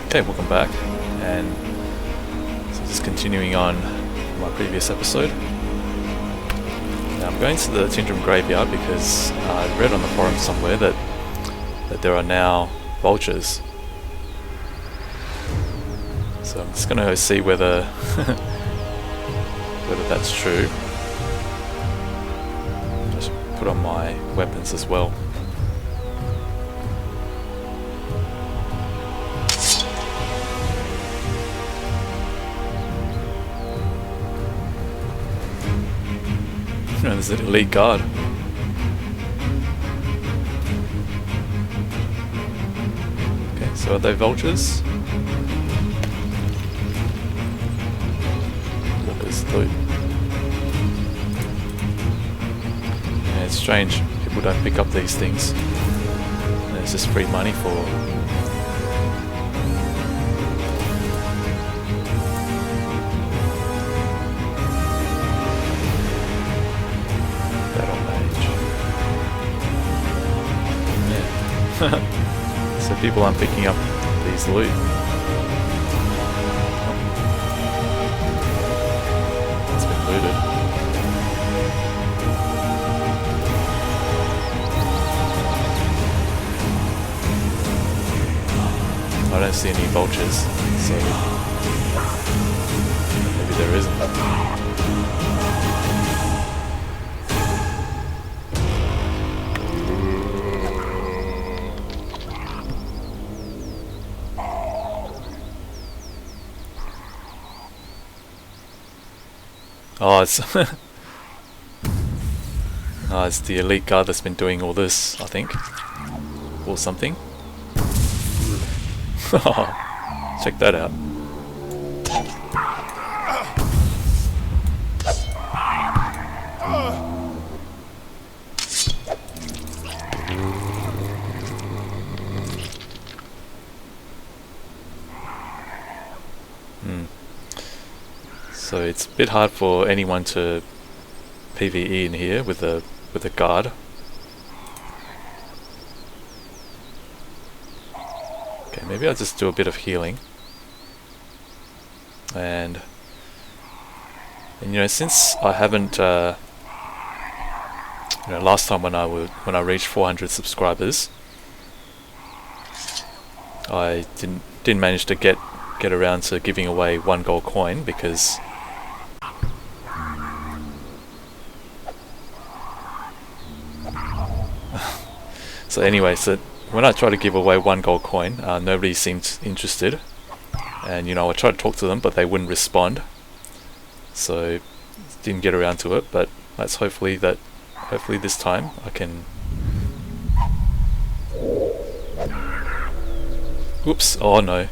Okay, welcome back, and so just continuing on my previous episode. Now I'm going to the Tindrem graveyard because I read on the forum somewhere that there are now vultures. So I'm just going to go see whether whether that's true. Just put on my weapons as well. There's an elite guard. Okay, so are they vultures? What is loot? Yeah, it's strange. People don't pick up these things. There's just free money for. So people aren't picking up these loot. It's been looted. I don't see any vultures, so maybe there isn't. Oh, it's the elite guard that's been doing all this, I think, or something. Check that out. So it's a bit hard for anyone to PvE in here with a guard. Okay, maybe I'll just do a bit of healing. And you know, since I haven't last time when I reached 400 subscribers, I didn't manage to get around to giving away 1 gold coin because so anyway, so when I tried to give away 1 gold coin, nobody seemed interested, and you know, I tried to talk to them but they wouldn't respond, so didn't get around to it. But let's hopefully this time I can. Oops, oh no,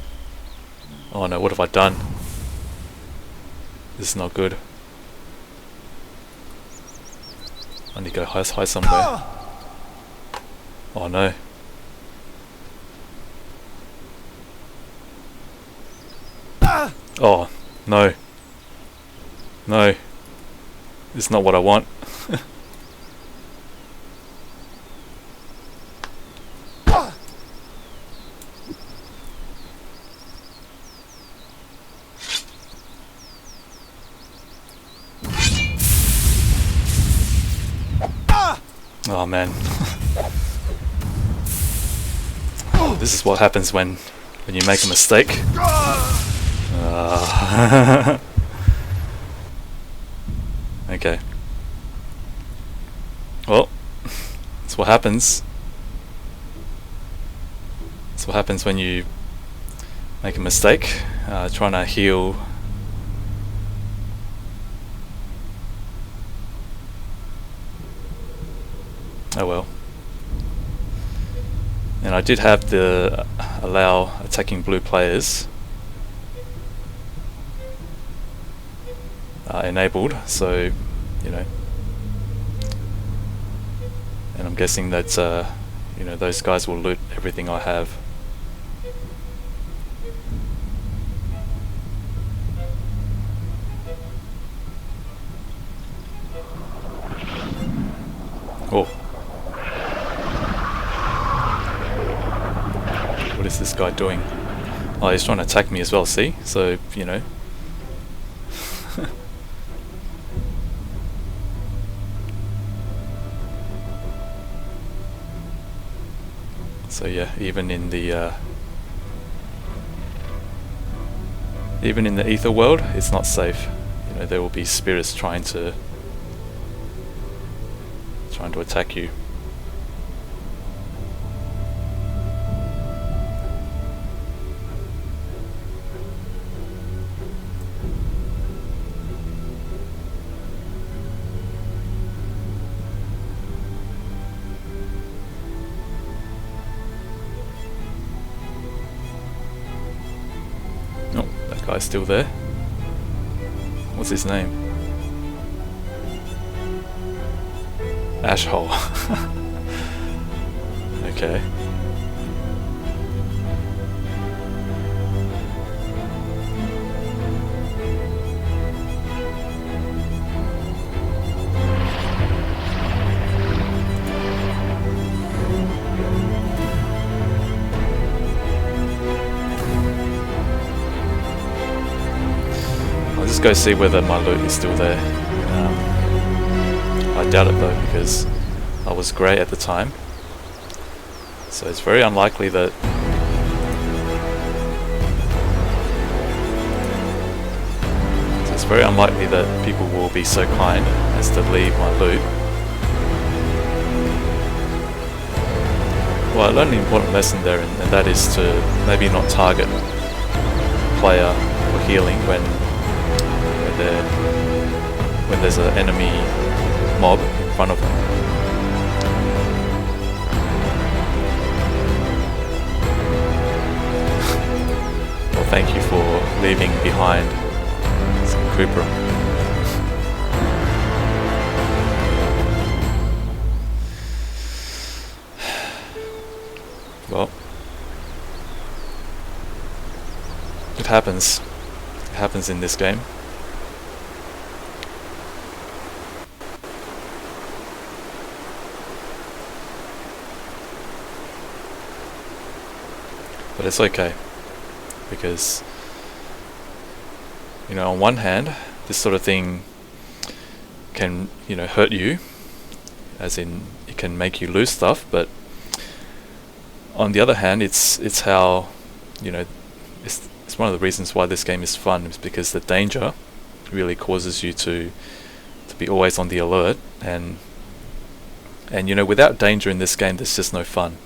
what have I done? This is not good. I need to go high somewhere. Oh no. Oh, no. No. This is not what I want. Oh man. This is what happens when you make a mistake. Okay. Well, that's what happens. That's what happens when you make a mistake. Trying to heal. Oh well. And I did have the allow attacking blue players enabled, so you know, and I'm guessing that you know, those guys will loot everything I have. Oh. What is this guy doing? Oh, he's trying to attack me as well, see? So, you know. So yeah, even in the Etherworld, it's not safe. You know, there will be spirits trying to attack you. Oh, that guy's still there. What's his name? Ashhole. Okay. I'll just go see whether my loot is still there. I doubt it though, because I was grey at the time. So it's very unlikely that people will be so kind as to leave my loot. Well, I learned an important lesson there, and that is to maybe not target player for healing when there's an enemy mob in front of them. Well, thank you for leaving behind some Cooper. Well, it happens. It happens in this game. But it's okay, because, you know, on one hand, this sort of thing can, you know, hurt you, as in it can make you lose stuff, but on the other hand, it's how, you know, it's one of the reasons why this game is fun, is because the danger really causes you to be always on the alert, and you know, without danger in this game, there's just no fun,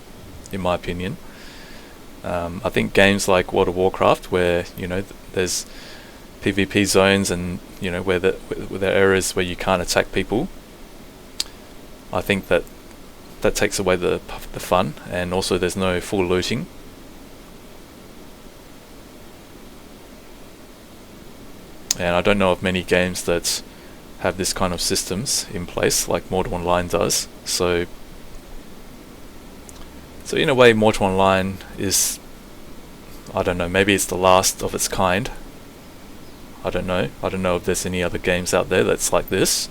in my opinion. I think games like World of Warcraft, where, you know, there's PvP zones, and, you know, where there are areas where you can't attack people, I think that takes away the fun, and also there's no full looting. And I don't know of many games that have this kind of systems in place like Mortal Online does. So in a way, Mortal Online is, I don't know, maybe it's the last of its kind. I don't know if there's any other games out there that's like this.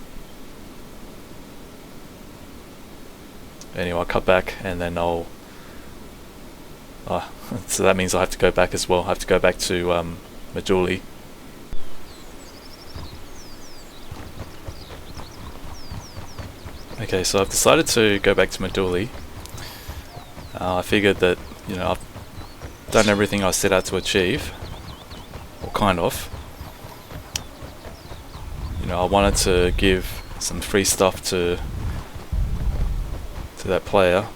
Anyway, I'll cut back, and then I'll so that means I have to go back as well. I have to go back to Majuli. Okay, so I've decided to go back to Majuli. I figured that, you know, I've done everything I set out to achieve, or kind of. You know, I wanted to give some free stuff to that player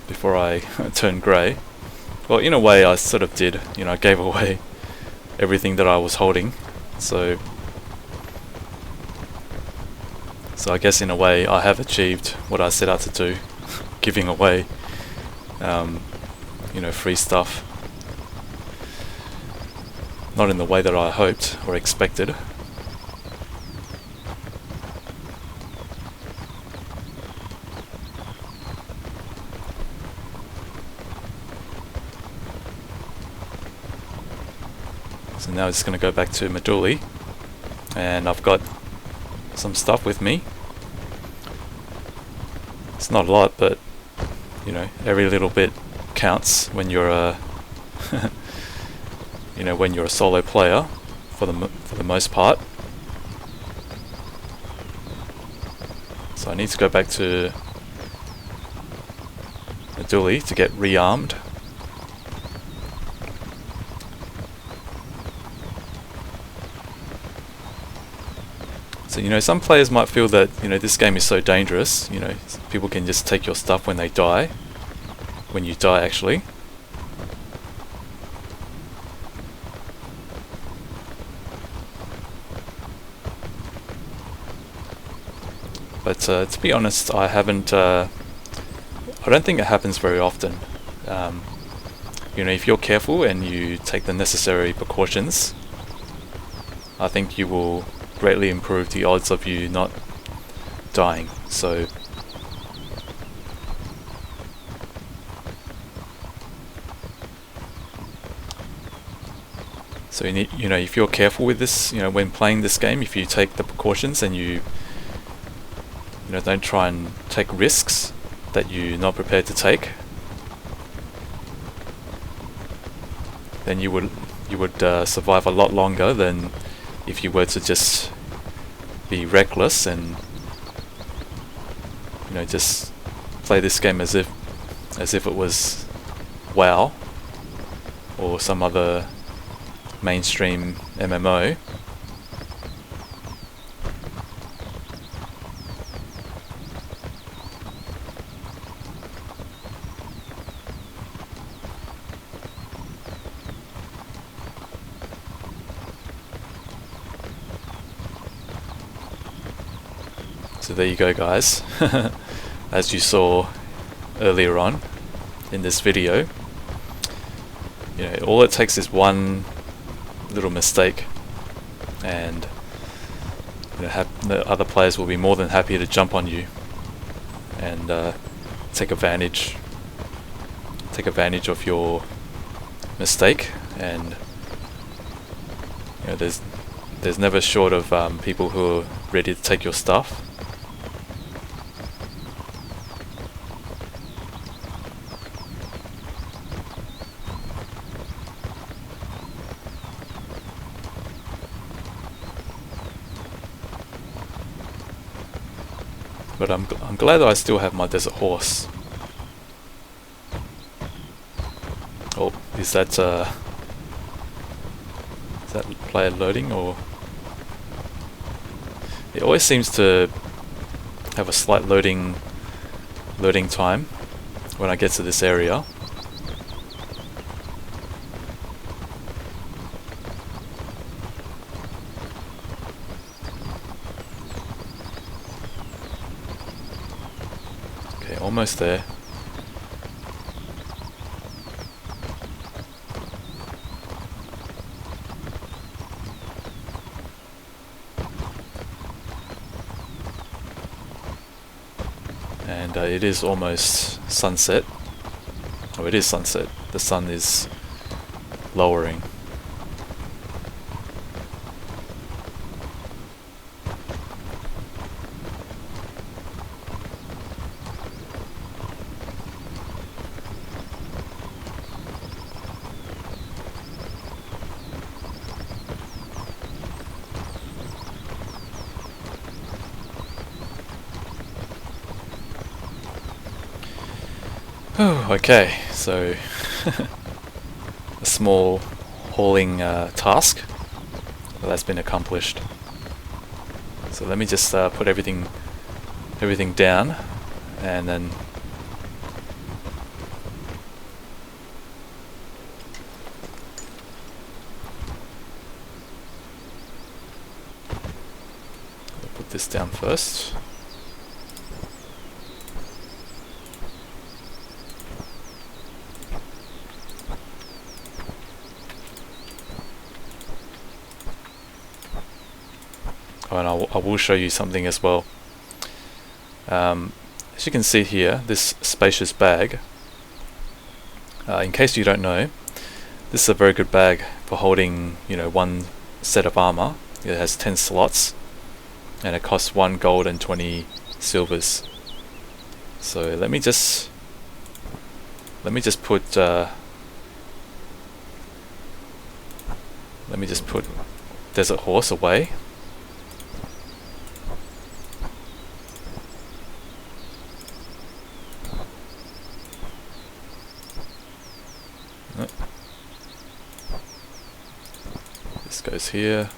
before I turned grey. Well, in a way, I sort of did. You know, I gave away everything that I was holding. So I guess in a way, I have achieved what I set out to do, giving away, you know, free stuff. Not in the way that I hoped or expected. So now I'm just going to go back to Majuli, and I've got some stuff with me. It's not a lot, but, you know, every little bit counts when you're you know, when you're a solo player, for the most part. So I need to go back to the dually to get rearmed. So, you know, some players might feel that, you know, this game is so dangerous, you know, people can just take your stuff when they die, when you die actually. But to be honest, I don't think it happens very often. You know, if you're careful and you take the necessary precautions, I think you will greatly improve the odds of you not dying. So you need, you know, if you're careful with this, you know, when playing this game, if you take the precautions and you know, don't try and take risks that you're not prepared to take, then you would survive a lot longer than if you were to just be reckless and, you know, just play this game as if it was WoW or some other mainstream MMO. So there you go, guys. As you saw earlier on in this video, you know, all it takes is one little mistake, and, you know, the other players will be more than happy to jump on you and take advantage of your mistake. And, you know, there's never short of people who are ready to take your stuff. But I'm glad that I still have my desert horse. Oh, is that player loading, or? It always seems to have a slight loading time when I get to this area. Almost there. And it is almost sunset. Oh, it is sunset. The sun is lowering. Okay, so a small hauling task that's been accomplished. So let me just put everything down, and then I'll put this down first. Oh, and I will show you something as well. As you can see here, this spacious bag, in case you don't know, this is a very good bag for holding, you know, one set of armor. It has 10 slots, and it costs 1 gold and 20 silvers. So let me just put let me just put Desert Horse away. This goes here.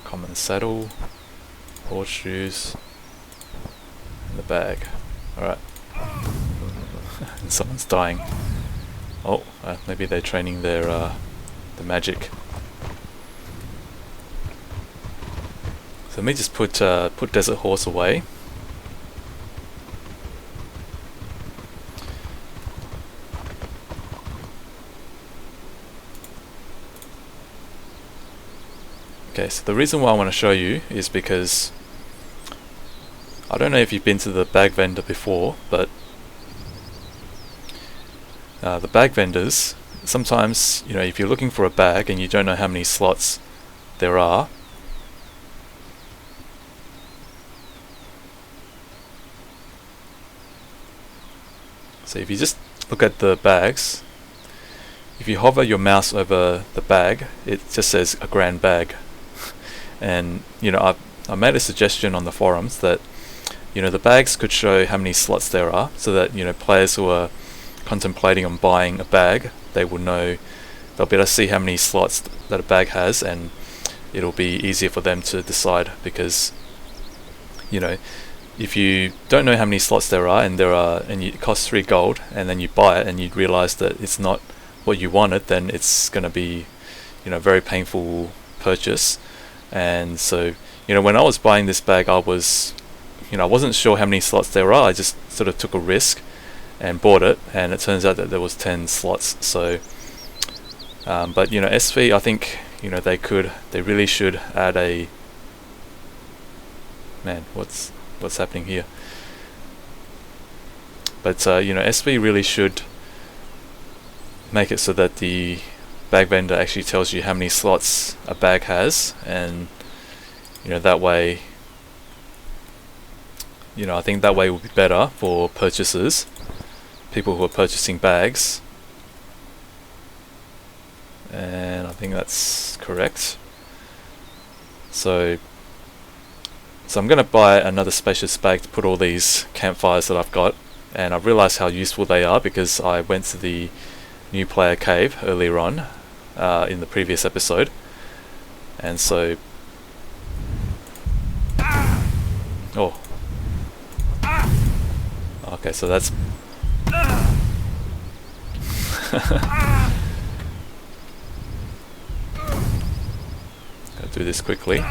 Common saddle, horseshoes, and the bag. Alright. And someone's dying. Oh, maybe they're training their the magic. So let me just put Desert Horse away. Okay, so the reason why I want to show you is because I don't know if you've been to the bag vendor before, but the bag vendors, sometimes, you know, if you're looking for a bag and you don't know how many slots there are, so if you just look at the bags, if you hover your mouse over the bag, it just says a grand bag. And you know, I made a suggestion on the forums that, you know, the bags could show how many slots there are, so that, you know, players who are contemplating on buying a bag, they will know, they'll be able to see how many slots that a bag has, and it'll be easier for them to decide. Because, you know, if you don't know how many slots there are, and it costs 3 gold, and then you buy it and you realize that it's not what you wanted, then it's going to be, you know, very painful purchase. And so, you know, when I was buying this bag, I was, you know, I wasn't sure how many slots there are. I just sort of took a risk and bought it, and it turns out that there was 10 slots. So, but you know, SV, I think, you know, they really should add a, man, what's happening here? But you know, SV really should make it so that the bag vendor actually tells you how many slots a bag has, and you know, that way, you know, I think that way will be better for purchasers, people who are purchasing bags. And I think that's correct. So I'm going to buy another spacious bag to put all these campfires that I've got, and I've realized how useful they are because I went to the new player cave earlier on in the previous episode, and so okay, so that's gotta do this quickly.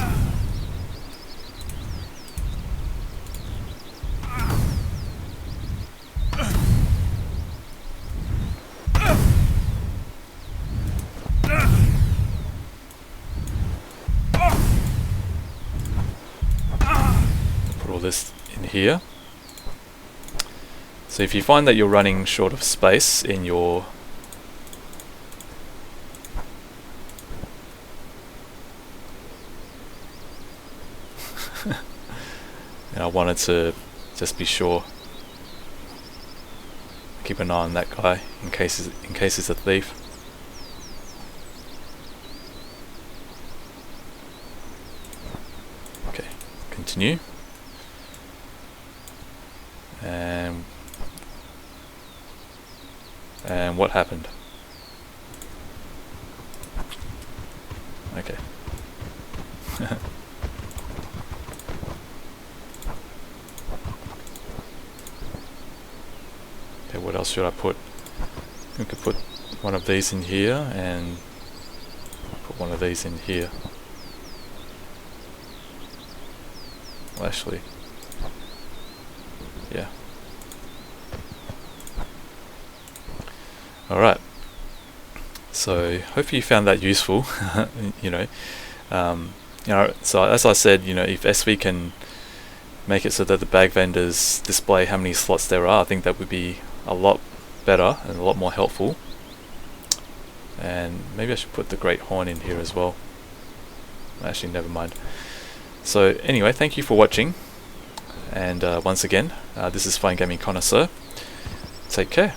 Put all this in here. So if you find that you're running short of space in your and I wanted to just be sure, keep an eye on that guy in case he's a thief. Okay, continue. And what happened? Okay. Okay, what else should I put? We could put one of these in here and put one of these in here. Well, actually, yeah. Alright, so hopefully you found that useful. you know, so as I said, you know, if SV can make it so that the bag vendors display how many slots there are, I think that would be a lot better and a lot more helpful. And maybe I should put the Great Horn in here as well. Actually, never mind. So anyway, thank you for watching, and once again, this is Fine Gaming Connoisseur. Take care.